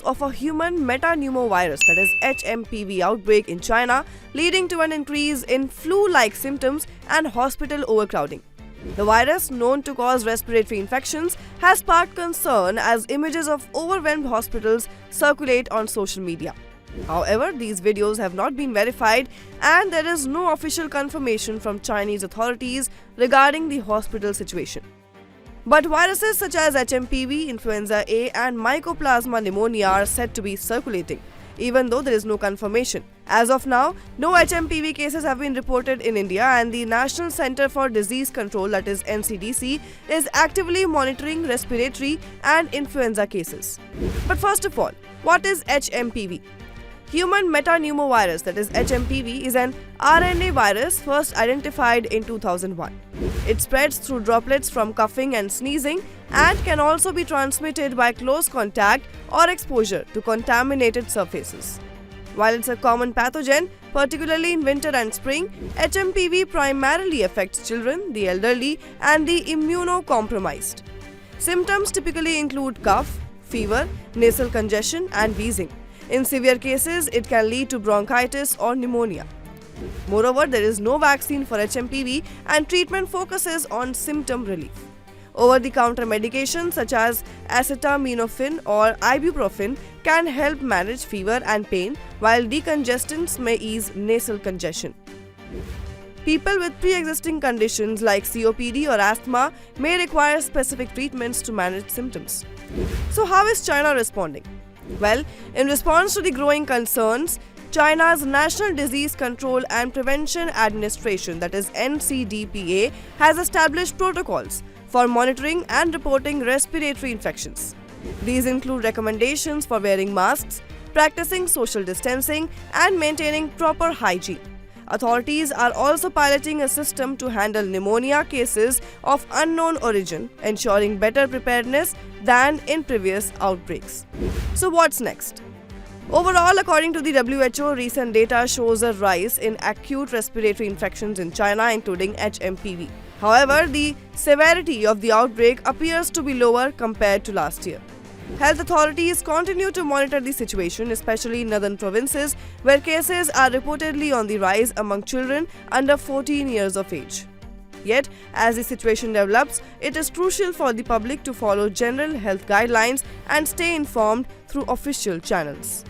of a human metapneumovirus, that is HMPV outbreak in China, leading to an increase in flu-like symptoms and hospital overcrowding. The virus, known to cause respiratory infections, has sparked concern as images of overwhelmed hospitals circulate on social media. However, these videos have not been verified and there is no official confirmation from Chinese authorities regarding the hospital situation. But viruses such as HMPV, influenza A and mycoplasma pneumonia are said to be circulating, even though there is no confirmation. As of now, no HMPV cases have been reported in India, and the National Center for Disease Control, that is NCDC, is actively monitoring respiratory and influenza cases. But first of all, what is HMPV? Human metapneumovirus, that is HMPV, is an RNA virus first identified in 2001. It spreads through droplets from coughing and sneezing and can also be transmitted by close contact or exposure to contaminated surfaces. While it's a common pathogen, particularly in winter and spring, HMPV primarily affects children, the elderly, and the immunocompromised. Symptoms typically include cough, fever, nasal congestion, and wheezing. In severe cases, it can lead to bronchitis or pneumonia. Moreover, there is no vaccine for HMPV and treatment focuses on symptom relief. Over-the-counter medications such as acetaminophen or ibuprofen can help manage fever and pain, while decongestants may ease nasal congestion. People with pre-existing conditions like COPD or asthma may require specific treatments to manage symptoms. So how is China responding? Well, in response to the growing concerns, China's National Disease Control and Prevention Administration, that is NCDPA, has established protocols for monitoring and reporting respiratory infections. These include recommendations for wearing masks, practicing social distancing, and maintaining proper hygiene. Authorities are also piloting a system to handle pneumonia cases of unknown origin, ensuring better preparedness than in previous outbreaks. So what's next? Overall, according to the WHO, recent data shows a rise in acute respiratory infections in China, including HMPV. However, the severity of the outbreak appears to be lower compared to last year. Health authorities continue to monitor the situation, especially in northern provinces, where cases are reportedly on the rise among children under 14 years of age. Yet, as the situation develops, it is crucial for the public to follow general health guidelines and stay informed through official channels.